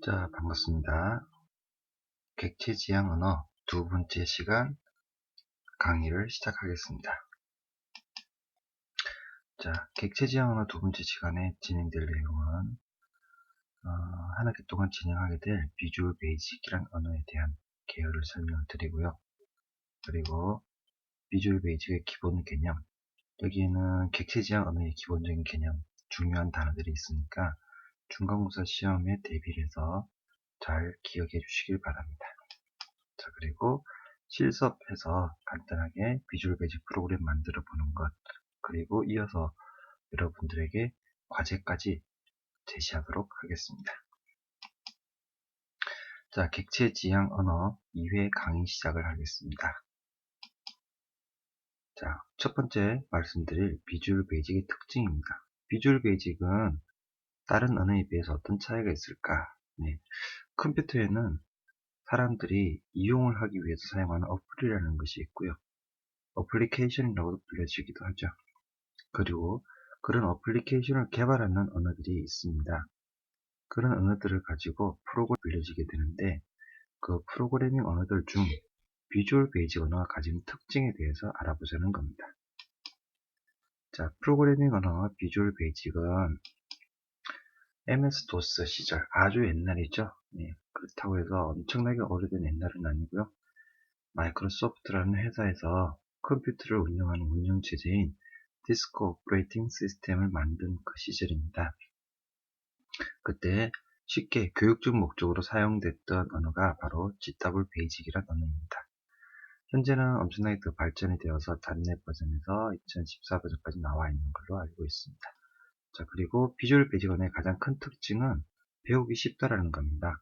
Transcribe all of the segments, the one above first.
자, 반갑습니다. 객체 지향 언어 두 번째 시간 강의를 시작하겠습니다. 자, 객체 지향 언어 두 번째 시간에 진행될 내용은 한 학기 동안 진행하게 될 비주얼 베이직이란 언어에 대한 개요를 설명을 드리고요. 그리고 비주얼 베이직의 기본 개념, 여기에는 객체 지향 언어의 기본적인 개념, 중요한 단어들이 있으니까 중간고사 시험에 대비를 해서 잘 기억해 주시길 바랍니다. 자, 그리고 실습해서 간단하게 비주얼 베이직 프로그램 만들어 보는 것, 그리고 이어서 여러분들에게 과제까지 제시하도록 하겠습니다. 자, 객체 지향 언어 2회 강의 시작을 하겠습니다. 자, 첫 번째 말씀드릴 비주얼 베이직의 특징입니다. 비주얼 베이직은 다른 언어에 비해서 어떤 차이가 있을까? 네, 컴퓨터에는 사람들이 이용을 하기 위해서 사용하는 어플이라는 것이 있고요. 어플리케이션이라고도 불려지기도 하죠. 그리고 그런 어플리케이션을 개발하는 언어들이 있습니다. 그런 언어들을 가지고 프로그램이 불려지게 되는데, 그 프로그래밍 언어들 중 비주얼 베이직 언어가 가진 특징에 대해서 알아보자는 겁니다. 자, 프로그래밍 언어 비주얼 베이직은 MS-DOS 시절, 아주 옛날이죠. 네, 그렇다고 해서 엄청나게 오래된 옛날은 아니고요. 마이크로소프트라는 회사에서 컴퓨터를 운영하는 운영체제인 디스크 오퍼레이팅 시스템을 만든 그 시절입니다. 그때 쉽게 교육적 목적으로 사용됐던 언어가 바로 GW 베이직이라는 언어입니다. 현재는 엄청나게 더 발전이 되어서 .NET 버전에서 2014 버전까지 나와 있는 걸로 알고 있습니다. 자, 그리고 비주얼 베이직 언어의 가장 큰 특징은 배우기 쉽다라는 겁니다.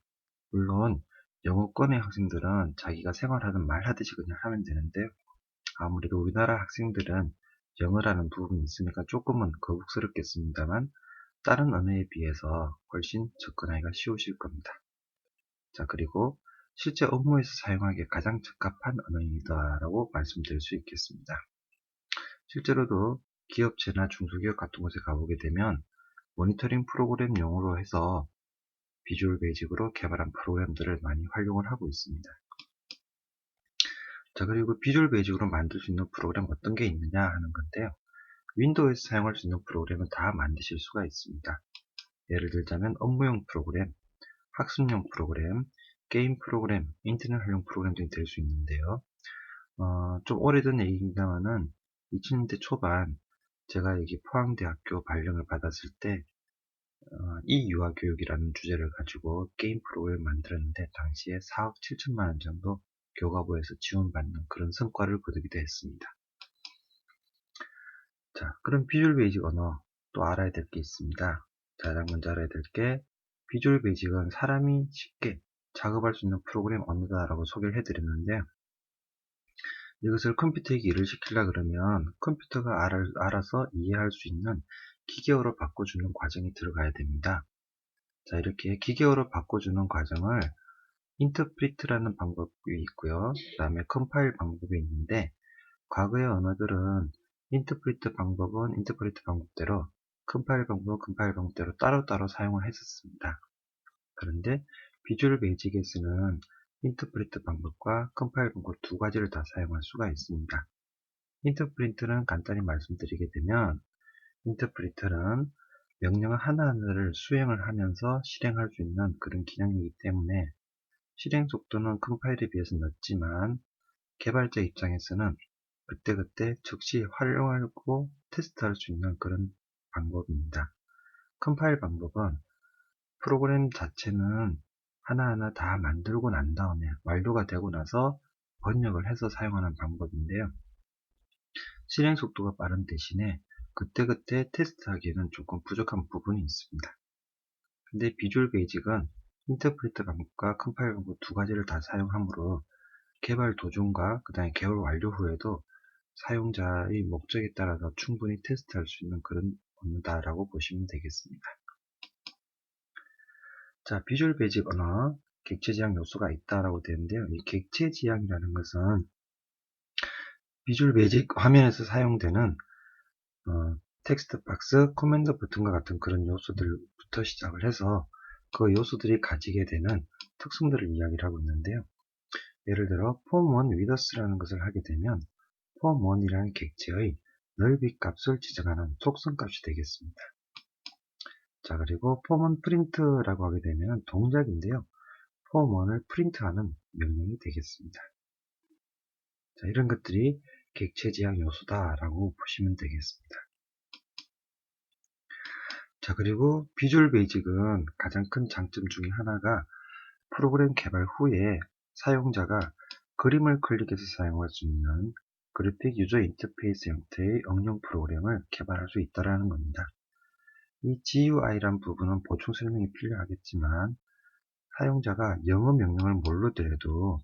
물론 영어권의 학생들은 자기가 생활하든 말하듯이 그냥 하면 되는데, 아무래도 우리나라 학생들은 영어라는 부분이 있으니까 조금은 거북스럽겠습니다만 다른 언어에 비해서 훨씬 접근하기가 쉬우실 겁니다. 자, 그리고 실제 업무에서 사용하기에 가장 적합한 언어이다라고 말씀드릴 수 있겠습니다. 실제로도 기업체나 중소기업 같은 곳에 가보게 되면 모니터링 프로그램용으로 해서 비주얼 베이직으로 개발한 프로그램들을 많이 활용을 하고 있습니다. 자, 그리고 비주얼 베이직으로 만들 수 있는 프로그램 어떤 게 있느냐 하는 건데요. 윈도우에서 사용할 수 있는 프로그램은 다 만드실 수가 있습니다. 예를 들자면 업무용 프로그램, 학습용 프로그램, 게임 프로그램, 인터넷 활용 프로그램 등이 될 수 있는데요. 좀 오래된 얘기입니다만은 2000년대 초반 제가 여기 포항대학교 발령을 받았을 때 이 유아교육이라는 주제를 가지고 게임 프로그램을 만들었는데 당시에 4억 7천만 원 정도 교과부에서 지원받는 그런 성과를 거두기도 했습니다. 자, 그럼 비주얼 베이직 언어 또 알아야 될 게 있습니다. 가장 먼저 알아야 될 게 비주얼 베이직은 사람이 쉽게 작업할 수 있는 프로그램 언어다라고 소개를 해드렸는데, 이것을 컴퓨터에게 일을 시키려 그러면 컴퓨터가 알아서 이해할 수 있는 기계어로 바꿔주는 과정이 들어가야 됩니다. 자, 이렇게 기계어로 바꿔주는 과정을 인터프리트라는 방법이 있고요. 그 다음에 컴파일 방법이 있는데, 과거의 언어들은 인터프리트 방법은 인터프리트 방법대로, 컴파일 방법은 컴파일 방법대로 따로따로 사용을 했었습니다. 그런데 비주얼 베이직에서는 인터프리트 방법과 컴파일 방법 두 가지를 다 사용할 수가 있습니다. 인터프리트는 간단히 말씀드리게 되면, 인터프리트는 명령 하나하나를 수행을 하면서 실행할 수 있는 그런 기능이기 때문에 실행 속도는 컴파일에 비해서 늦지만 개발자 입장에서는 그때그때 즉시 활용하고 테스트할 수 있는 그런 방법입니다. 컴파일 방법은 프로그램 자체는 하나하나 다 만들고 난 다음에 완료가 되고 나서 번역을 해서 사용하는 방법인데요. 실행 속도가 빠른 대신에 그때그때 테스트하기에는 조금 부족한 부분이 있습니다. 근데 비주얼 베이직은 인터프리트 방법과 컴파일 방법 두 가지를 다 사용하므로 개발 도중과 그 다음에 개발 완료 후에도 사용자의 목적에 따라서 충분히 테스트할 수 있는 그런 언어다라고 보시면 되겠습니다. 자, 비주얼 베이직 언어, 객체 지향 요소가 있다라고 되는데요. 이 객체 지향이라는 것은 비주얼 베이직 화면에서 사용되는 텍스트 박스, 코맨드 버튼과 같은 그런 요소들부터 시작을 해서 그 요소들이 가지게 되는 특성들을 이야기를 하고 있는데요. 예를 들어 form1 with us라는 것을 하게 되면 form1이라는 객체의 넓이 값을 지정하는 속성 값이 되겠습니다. 자, 그리고 form1 print라고 하게 되면 동작인데요. form1을 프린트하는 명령이 되겠습니다. 자, 이런 것들이 객체 지향 요소다라고 보시면 되겠습니다. 자, 그리고 비주얼 베이직은 가장 큰 장점 중에 하나가 프로그램 개발 후에 사용자가 그림을 클릭해서 사용할 수 있는 그래픽 유저 인터페이스 형태의 응용 프로그램을 개발할 수 있다는 겁니다. 이 GUI란 부분은 보충 설명이 필요하겠지만 사용자가 영어 명령을 모르더라도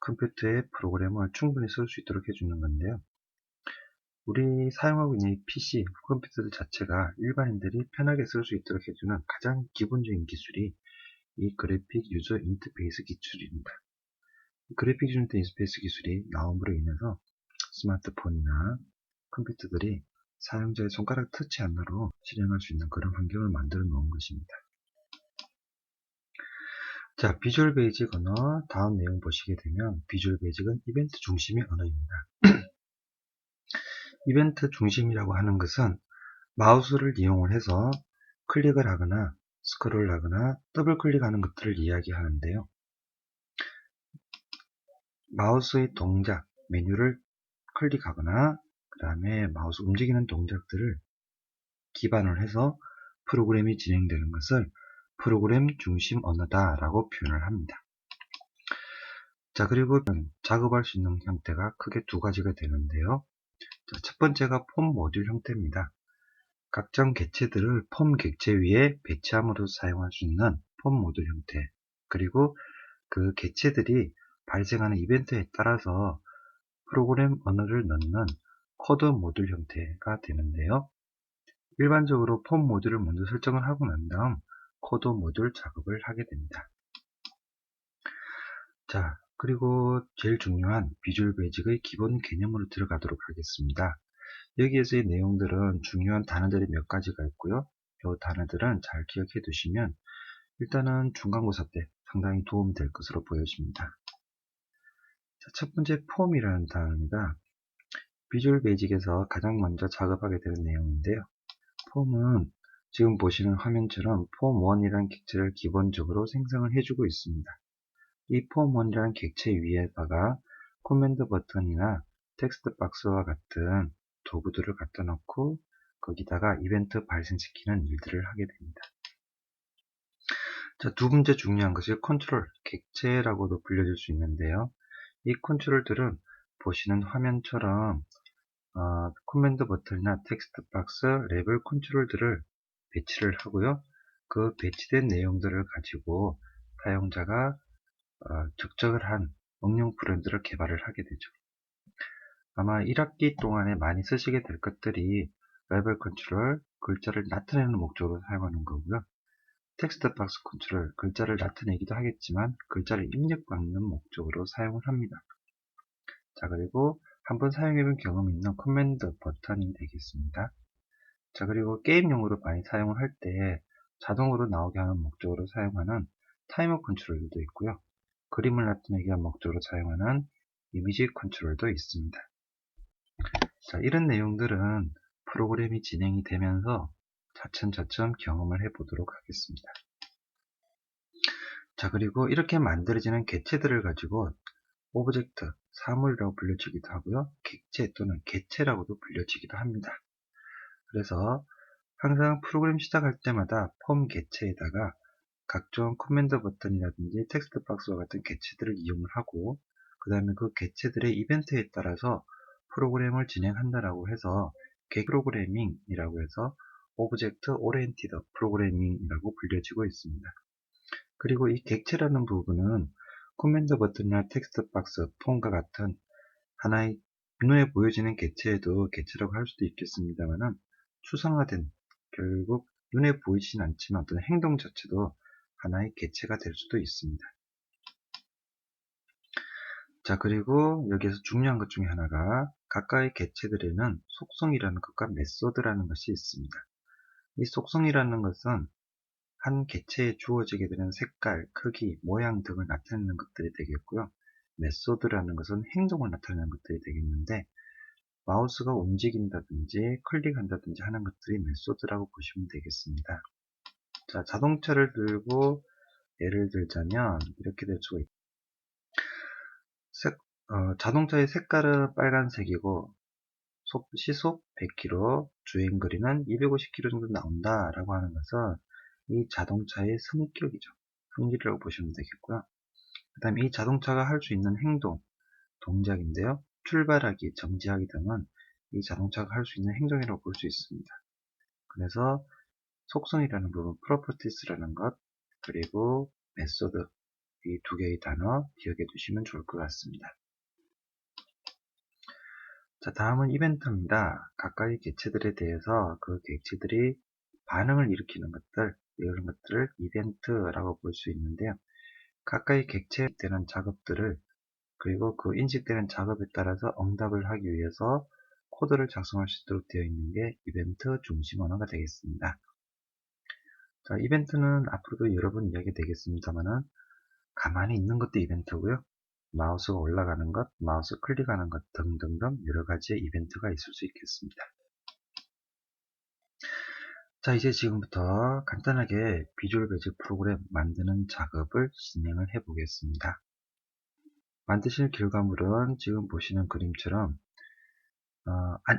컴퓨터에 프로그램을 충분히 쓸 수 있도록 해주는 건데요. 우리 사용하고 있는 이 PC, 컴퓨터들 자체가 일반인들이 편하게 쓸 수 있도록 해주는 가장 기본적인 기술이 이 그래픽 유저 인터페이스 기술입니다. 그래픽 유저 인터페이스 기술이 나옴으로 인해서 스마트폰이나 컴퓨터들이 사용자의 손가락 터치 하나로 실행할 수 있는 그런 환경을 만들어 놓은 것입니다. 자, 비주얼 베이직 언어 다음 내용 보시게 되면 비주얼 베이직은 이벤트 중심의 언어입니다. 이벤트 중심이라고 하는 것은 마우스를 이용을 해서 클릭을 하거나 스크롤 하거나 더블 클릭하는 것들을 이야기하는데요. 마우스의 동작, 메뉴를 클릭하거나 그 다음에 마우스 움직이는 동작들을 기반으로 해서 프로그램이 진행되는 것을 프로그램 중심 언어다라고 표현을 합니다. 자, 그리고 작업할 수 있는 형태가 크게 두 가지가 되는데요. 자, 첫 번째가 폼 모듈 형태입니다. 각종 객체들을 폼 객체 위에 배치함으로 사용할 수 있는 폼 모듈 형태, 그리고 그 객체들이 발생하는 이벤트에 따라서 프로그램 언어를 넣는 코드 모듈 형태가 되는데요. 일반적으로 폼 모듈을 먼저 설정을 하고 난 다음 코드 모듈 작업을 하게 됩니다. 자, 그리고 제일 중요한 비주얼 베이직의 기본 개념으로 들어가도록 하겠습니다. 여기에서의 내용들은 중요한 단어들이 몇 가지가 있고요. 이 단어들은 잘 기억해 두시면 일단은 중간고사 때 상당히 도움이 될 것으로 보여집니다. 자, 첫 번째 폼이라는 단어입니다. 비주얼 베이직에서 가장 먼저 작업하게 되는 내용인데요. 폼은 지금 보시는 화면처럼 폼1이라는 객체를 기본적으로 생성을 해주고 있습니다. 이 폼1이라는 객체 위에다가 코맨드 버튼이나 텍스트 박스와 같은 도구들을 갖다 놓고 거기다가 이벤트 발생시키는 일들을 하게 됩니다. 자, 두 번째 중요한 것이 컨트롤, 객체라고도 불려질 수 있는데요. 이 컨트롤들은 보시는 화면처럼 코맨드 버튼이나 텍스트 박스, 레벨 컨트롤들을 배치를 하고요. 그 배치된 내용들을 가지고 사용자가 적절한 응용 브랜드를 개발을 하게 되죠. 아마 1학기 동안에 많이 쓰시게 될 것들이 레벨 컨트롤, 글자를 나타내는 목적으로 사용하는 거고요. 텍스트 박스 컨트롤, 글자를 나타내기도 하겠지만 글자를 입력받는 목적으로 사용을 합니다. 자, 그리고 한번 사용해본 경험이 있는 커맨드 버튼이 되겠습니다. 자, 그리고 게임용으로 많이 사용을 할 때 자동으로 나오게 하는 목적으로 사용하는 타이머 컨트롤도 있고요. 그림을 나타내기 위한 목적으로 사용하는 이미지 컨트롤도 있습니다. 자, 이런 내용들은 프로그램이 진행이 되면서 차츰차츰 경험을 해보도록 하겠습니다. 자, 그리고 이렇게 만들어지는 객체들을 가지고 오브젝트, 사물이라고 불려지기도 하고요. 객체 또는 개체라고도 불려지기도 합니다. 그래서 항상 프로그램 시작할 때마다 폼 개체에다가 각종 커맨드 버튼이라든지 텍스트 박스와 같은 개체들을 이용을 하고 그 다음에 그 개체들의 이벤트에 따라서 프로그램을 진행한다라고 해서 프로그래밍이라고 해서 오브젝트 오리엔티드 프로그래밍이라고 불려지고 있습니다. 그리고 이 객체라는 부분은 커맨드 버튼이나 텍스트 박스, 폼과 같은 하나의 눈에 보여지는 객체에도 객체라고 할 수도 있겠습니다만은 추상화된 결국 눈에 보이진 않지만 어떤 행동 자체도 하나의 객체가 될 수도 있습니다. 자, 그리고 여기에서 중요한 것 중에 하나가 각각의 객체들에는 속성이라는 것과 메소드라는 것이 있습니다. 이 속성이라는 것은 한 객체에 주어지게 되는 색깔, 크기, 모양 등을 나타내는 것들이 되겠고요. 메소드라는 것은 행동을 나타내는 것들이 되겠는데, 마우스가 움직인다든지 클릭한다든지 하는 것들이 메소드라고 보시면 되겠습니다. 자, 자동차를 들고 예를 들자면 이렇게 될 수가 있습니다. 자동차의 색깔은 빨간색이고 시속 100km, 주행거리는 250km 정도 나온다 라고 하는 것은 이 자동차의 성격이죠. 성질이라고 보시면 되겠고요. 그 다음에 이 자동차가 할 수 있는 행동, 동작인데요. 출발하기, 정지하기 등은 이 자동차가 할 수 있는 행동이라고 볼 수 있습니다. 그래서 속성이라는 부분, properties라는 것, 그리고 method, 이 두 개의 단어 기억해 두시면 좋을 것 같습니다. 자, 다음은 이벤트입니다. 각각의 객체들에 대해서 그 객체들이 반응을 일으키는 것들, 이런 것들을 이벤트라고 볼 수 있는데요. 각각의 객체에 대한 작업들을, 그리고 그 인식되는 작업에 따라서 응답을 하기 위해서 코드를 작성할 수 있도록 되어 있는 게 이벤트 중심 언어가 되겠습니다. 자, 이벤트는 앞으로도 여러 번 이야기 되겠습니다만은 가만히 있는 것도 이벤트고요. 마우스가 올라가는 것, 마우스 클릭하는 것 등등등 여러 가지의 이벤트가 있을 수 있겠습니다. 자, 이제 지금부터 간단하게 비주얼 베이직 프로그램 만드는 작업을 진행을 해 보겠습니다. 만드실 결과물은 지금 보시는 그림처럼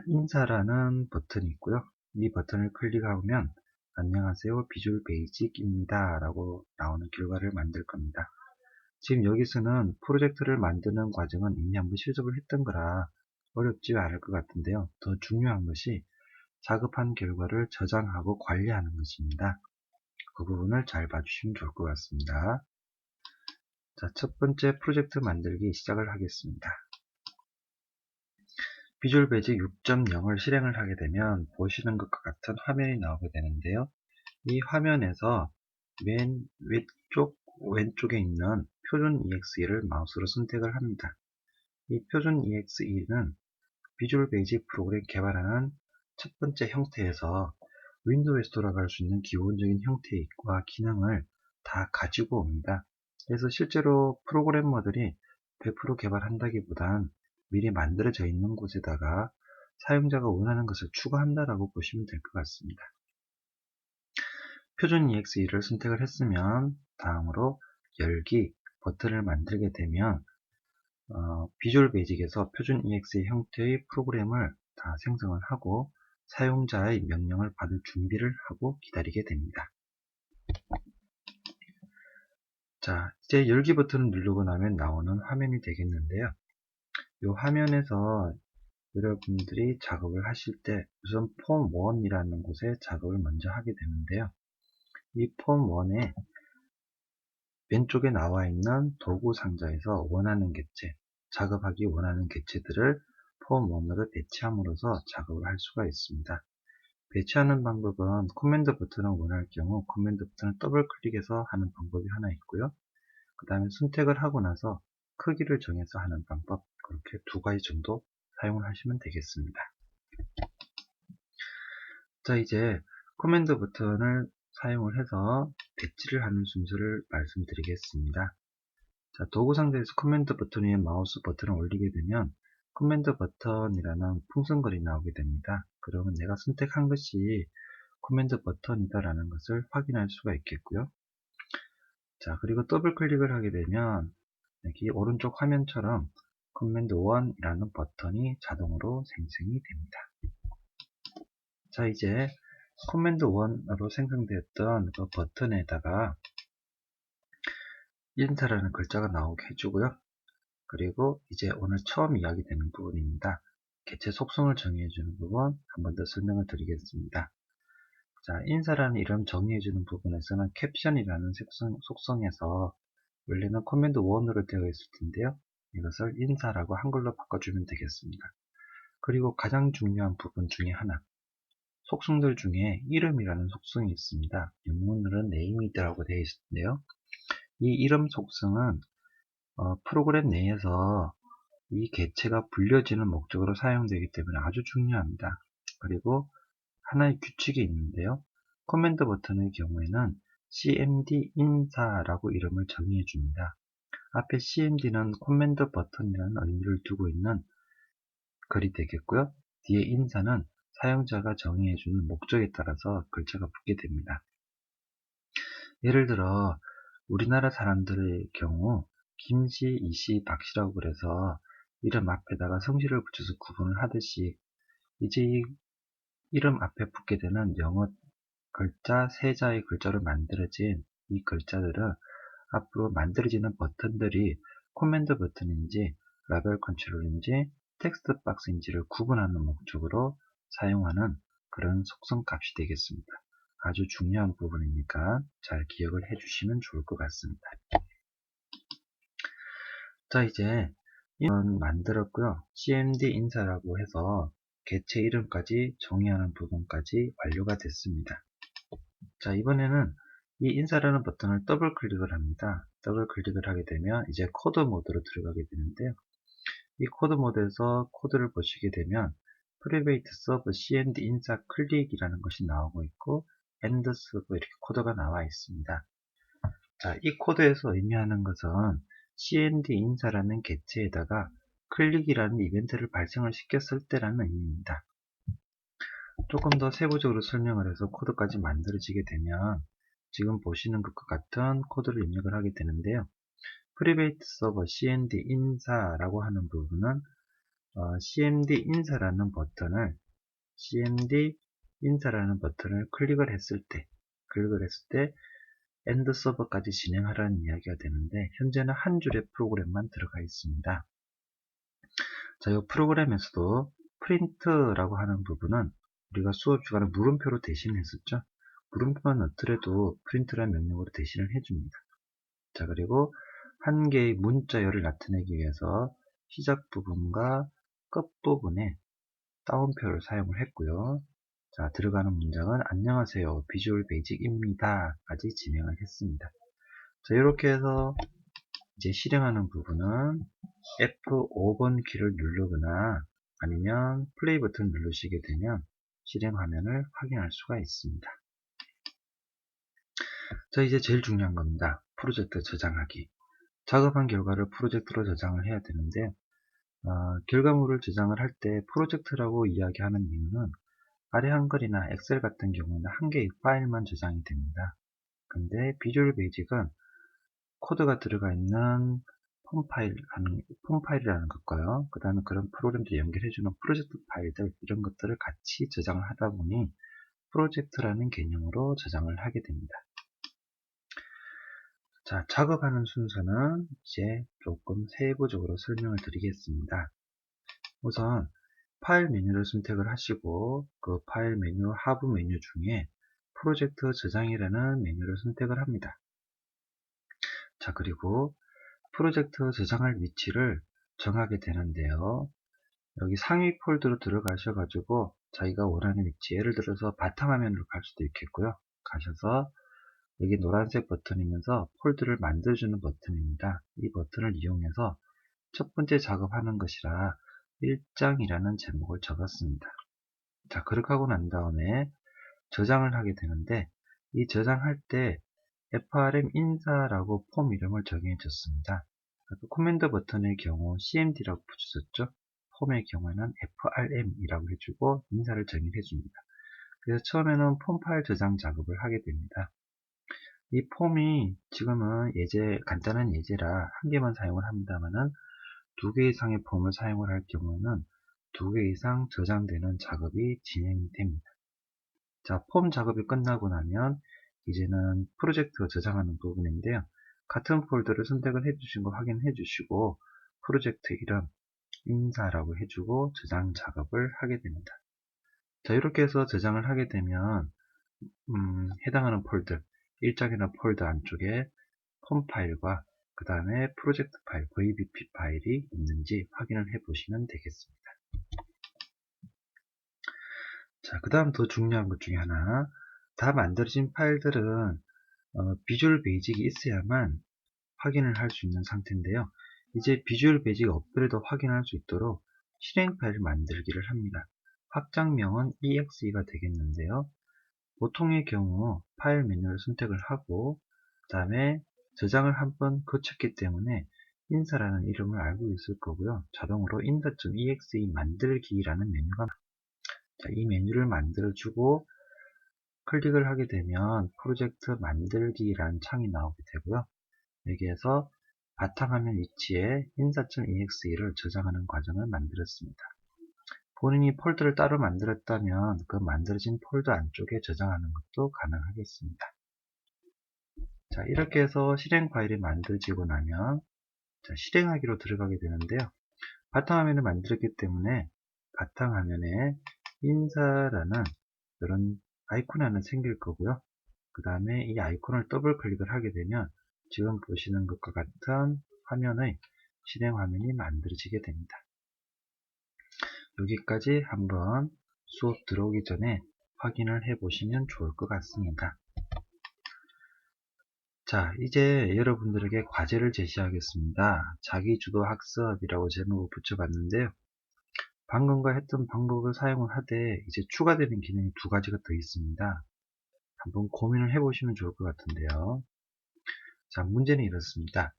인사라는 버튼이 있고요. 이 버튼을 클릭하면 안녕하세요, 비주얼 베이직입니다 라고 나오는 결과를 만들 겁니다. 지금 여기서는 프로젝트를 만드는 과정은 이미 한번 실습을 했던 거라 어렵지 않을 것 같은데요. 더 중요한 것이 작업한 결과를 저장하고 관리하는 것입니다. 그 부분을 잘 봐주시면 좋을 것 같습니다. 자, 첫 번째 프로젝트 만들기 시작을 하겠습니다. 비주얼 베이직 6.0을 실행을 하게 되면 보시는 것과 같은 화면이 나오게 되는데요. 이 화면에서 맨 왼쪽에 있는 표준 EXE를 마우스로 선택을 합니다. 이 표준 EXE는 비주얼 베이직 프로그램 개발하는 첫 번째 형태에서 윈도우에서 돌아갈 수 있는 기본적인 형태와 기능을 다 가지고 옵니다. 그래서 실제로 프로그래머들이 100% 개발한다기보단 미리 만들어져 있는 곳에다가 사용자가 원하는 것을 추가한다라고 보시면 될 것 같습니다. 표준 EXE를 선택을 했으면 다음으로 열기 버튼을 만들게 되면 비주얼 베이직에서 표준 EXE 형태의 프로그램을 다 생성을 하고 사용자의 명령을 받을 준비를 하고 기다리게 됩니다. 자, 이제 열기 버튼을 누르고 나면 나오는 화면이 되겠는데요. 이 화면에서 여러분들이 작업을 하실 때 우선 폼 1이라는 곳에 작업을 먼저 하게 되는데요. 이 폼 1에 왼쪽에 나와 있는 도구 상자에서 원하는 객체, 작업하기 원하는 객체들을 폼 1으로 배치함으로써 작업을 할 수가 있습니다. 배치하는 방법은 커맨드 버튼을 원할 경우 커맨드 버튼을 더블 클릭해서 하는 방법이 하나 있고요. 그 다음에 선택을 하고 나서 크기를 정해서 하는 방법, 그렇게 두 가지 정도 사용을 하시면 되겠습니다. 자, 이제 커맨드 버튼을 사용을 해서 배치를 하는 순서를 말씀드리겠습니다. 자, 도구 상자에서 커맨드 버튼 위에 마우스 버튼을 올리게 되면 커맨드 버튼이라는 풍선글이 나오게 됩니다. 그러면 내가 선택한 것이 커맨드 버튼이다 라는 것을 확인할 수가 있겠고요. 자, 그리고 더블 클릭을 하게 되면 여기 오른쪽 화면처럼 커맨드 1이라는 버튼이 자동으로 생성이 됩니다. 자, 이제 커맨드 1으로 생성되었던 그 버튼에다가 인사라는 글자가 나오게 해주고요. 그리고 이제 오늘 처음 이야기되는 부분입니다. 개체 속성을 정의해주는 부분 한 번 더 설명을 드리겠습니다. 자, 인사라는 이름 정의해주는 부분에서는 캡션이라는 속성에서 원래는 커맨드 1으로 되어 있을 텐데요. 이것을 인사라고 한글로 바꿔주면 되겠습니다. 그리고 가장 중요한 부분 중에 하나, 속성들 중에 이름이라는 속성이 있습니다. 영문으로는 name이라고 되어 있는데요. 이 이름 속성은 프로그램 내에서 이 객체가 불려지는 목적으로 사용되기 때문에 아주 중요합니다. 그리고 하나의 규칙이 있는데요. 커맨드 버튼의 경우에는 cmd 인사라고 이름을 정의해 줍니다. 앞에 cmd는 코맨드 버튼이라는 의미를 두고 있는 글이 되겠고요. 뒤에 인사는 사용자가 정의해주는 목적에 따라서 글자가 붙게 됩니다. 예를 들어 우리나라 사람들의 경우 김씨, 이씨, 박씨라고 그래서 이름 앞에다가 성씨를 붙여서 구분을 하듯이 이제 이 이름 앞에 붙게 되는 영어 글자, 세자의 글자로 만들어진 이 글자들은 앞으로 만들어지는 버튼들이 코맨드 버튼인지 라벨 컨트롤인지 텍스트 박스인지를 구분하는 목적으로 사용하는 그런 속성 값이 되겠습니다. 아주 중요한 부분이니까 잘 기억을 해주시면 좋을 것 같습니다. 자, 이제 이런 만들었고요. cmd 인사라고 해서 개체 이름까지 정의하는 부분까지 완료가 됐습니다. 자, 이번에는 이 인사라는 버튼을 더블 클릭을 합니다. 더블 클릭을 하게 되면 이제 코드 모드로 들어가게 되는데요. 이 코드 모드에서 코드를 보시게 되면 private serve cmd 인사 클릭이라는 것이 나오고 있고 end serve 이렇게 코드가 나와 있습니다. 자, 이 코드에서 의미하는 것은 cmd 인사라는 개체에다가 클릭이라는 이벤트를 발생을 시켰을 때라는 의미입니다. 조금 더 세부적으로 설명을 해서 코드까지 만들어지게 되면 지금 보시는 것과 같은 코드를 입력을 하게 되는데요. 프리베이트 서버 cmd 인사라고 하는 부분은 cmd 인사라는 버튼을 클릭을 했을 때 엔드 서버까지 진행하라는 이야기가 되는데 현재는 한 줄의 프로그램만 들어가 있습니다. 자, 이 프로그램에서도 프린트라고 하는 부분은 우리가 수업 시간에 물음표로 대신했었죠. 물음표만 넣더라도 프린트라는 명령으로 대신을 해줍니다. 자, 그리고 한 개의 문자열을 나타내기 위해서 시작 부분과 끝 부분에 따옴표를 사용을 했고요. 자, 들어가는 문장은 안녕하세요, 비주얼 베이직입니다 까지 진행을 했습니다. 자, 이렇게 해서 이제 실행하는 부분은 F5번 키를 누르거나 아니면 플레이 버튼 누르시게 되면 실행 화면을 확인할 수가 있습니다. 자, 이제 제일 중요한 겁니다. 프로젝트 저장하기. 작업한 결과를 프로젝트로 저장을 해야 되는데 결과물을 저장을 할 때 프로젝트라고 이야기하는 이유는 아래 한글이나 엑셀 같은 경우는 한 개의 파일만 저장이 됩니다. 근데 비주얼 베이직은 코드가 들어가 있는 폼파일이라는 것과요. 그 다음에 그런 프로그램들 연결해주는 프로젝트 파일들 이런 것들을 같이 저장을 하다 보니 프로젝트라는 개념으로 저장을 하게 됩니다. 자, 작업하는 순서는 이제 조금 세부적으로 설명을 드리겠습니다. 우선 파일 메뉴를 선택을 하시고 그 파일 메뉴 하부 메뉴 중에 프로젝트 저장이라는 메뉴를 선택을 합니다. 자, 그리고 프로젝트 저장할 위치를 정하게 되는데요. 여기 상위 폴더로 들어가셔가지고 자기가 원하는 위치, 예를 들어서 바탕화면으로 갈 수도 있겠고요. 가셔서 여기 노란색 버튼이면서 폴더를 만들어주는 버튼입니다. 이 버튼을 이용해서 첫 번째 작업하는 것이라 1장이라는 제목을 적었습니다. 자, 그렇게 하고 난 다음에 저장을 하게 되는데 이 저장할 때 frm 인사라고 폼 이름을 정해 줬습니다. 코맨드 버튼의 경우 cmd라고 붙였었죠. 폼의 경우에는 frm이라고 해주고 인사를 정의해 줍니다. 그래서 처음에는 폼 파일 저장 작업을 하게 됩니다. 이 폼이 지금은 간단한 예제라 한 개만 사용을 합니다만은 2개 이상의 폼을 사용을 할 경우에는 2개 이상 저장되는 작업이 진행이 됩니다. 자, 폼 작업이 끝나고 나면 이제는 프로젝트 저장하는 부분인데요. 같은 폴더를 선택을 해주신 거 확인해 주시고 프로젝트 이름 인사라고 해주고 저장 작업을 하게 됩니다. 자, 이렇게 해서 저장을 하게 되면 해당하는 폴더 1장이나 폴더 안쪽에 폼 파일과 그 다음에 프로젝트 파일, VBP 파일이 있는지 확인을 해 보시면 되겠습니다. 자, 그 다음 더 중요한 것 중에 하나, 다 만들어진 파일들은 비주얼 베이직이 있어야만 확인을 할 수 있는 상태인데요. 이제 비주얼 베이직 업그레이드 확인할 수 있도록 실행 파일을 만들기를 합니다. 확장명은 exe가 되겠는데요. 보통의 경우 파일 메뉴를 선택을 하고 그 다음에 저장을 한번 거쳤기 때문에 인사라는 이름을 알고 있을 거고요. 자동으로 insa.exe 만들기라는 메뉴가 자, 이 메뉴를 만들어주고 클릭을 하게 되면 프로젝트 만들기라는 창이 나오게 되고요. 여기에서 바탕화면 위치에 insa.exe를 저장하는 과정을 만들었습니다. 본인이 폴더를 따로 만들었다면 그 만들어진 폴더 안쪽에 저장하는 것도 가능하겠습니다. 자, 이렇게 해서 실행 파일이 만들어지고 나면 자, 실행하기로 들어가게 되는데요. 바탕화면을 만들었기 때문에 바탕화면에 인사라는 이런 아이콘이 하나 생길 거고요. 그 다음에 이 아이콘을 더블 클릭을 하게 되면 지금 보시는 것과 같은 화면의 실행 화면이 만들어지게 됩니다. 여기까지 한번 수업 들어오기 전에 확인을 해 보시면 좋을 것 같습니다. 자, 이제 여러분들에게 과제를 제시하겠습니다. 자기주도 학습이라고 제목을 붙여봤는데요. 방금과 했던 방법을 사용을 하되 이제 추가되는 기능이 두 가지가 더 있습니다. 한번 고민을 해보시면 좋을 것 같은데요. 자, 문제는 이렇습니다.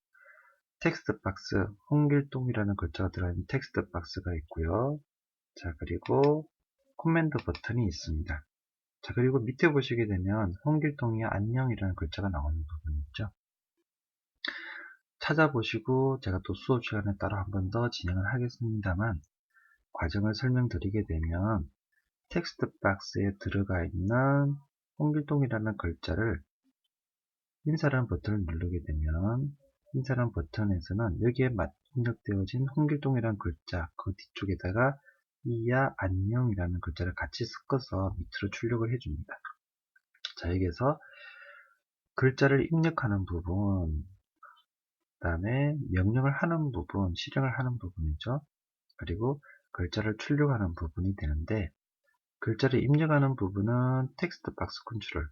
텍스트 박스, 홍길동이라는 글자가 들어있는 텍스트 박스가 있고요. 자, 그리고 코맨드 버튼이 있습니다. 자, 그리고 밑에 보시게 되면 홍길동이 안녕이라는 글자가 나오는 부분이 있죠. 찾아보시고 제가 또 수업 시간에 따로 한 번 더 진행을 하겠습니다만 과정을 설명드리게 되면 텍스트 박스에 들어가 있는 홍길동이라는 글자를 인사라는 버튼을 누르게 되면 인사라는 버튼에서는 여기에 입력되어진 홍길동이라는 글자 그 뒤쪽에다가 이야 안녕이라는 글자를 같이 섞어서 밑으로 출력을 해줍니다. 자, 여기에서 글자를 입력하는 부분, 그 다음에 명령을 하는 부분, 실행을 하는 부분이죠. 그리고 글자를 출력하는 부분이 되는데 글자를 입력하는 부분은 텍스트 박스 컨트롤,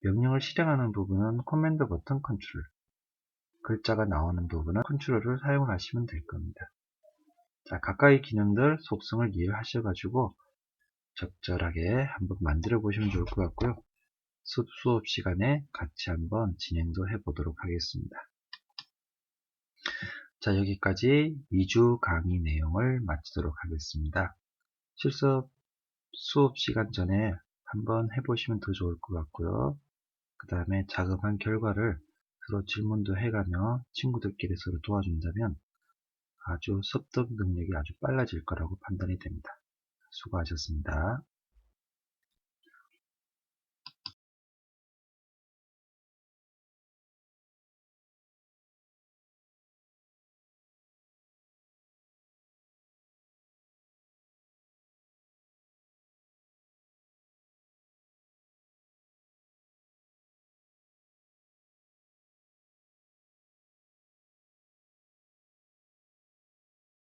명령을 실행하는 부분은 코맨드 버튼 컨트롤, 글자가 나오는 부분은 컨트롤을 사용하시면 될 겁니다. 자, 각각의 기능들 속성을 이해하셔가지고 적절하게 한번 만들어 보시면 좋을 것 같고요. 수업 시간에 같이 한번 진행도 해 보도록 하겠습니다. 자, 여기까지 2주 강의 내용을 마치도록 하겠습니다. 실습 수업 시간 전에 한번 해보시면 더 좋을 것 같고요. 그 다음에 작업한 결과를 서로 질문도 해가며 친구들끼리 서로 도와준다면 아주 습득 능력이 아주 빨라질 거라고 판단이 됩니다. 수고하셨습니다.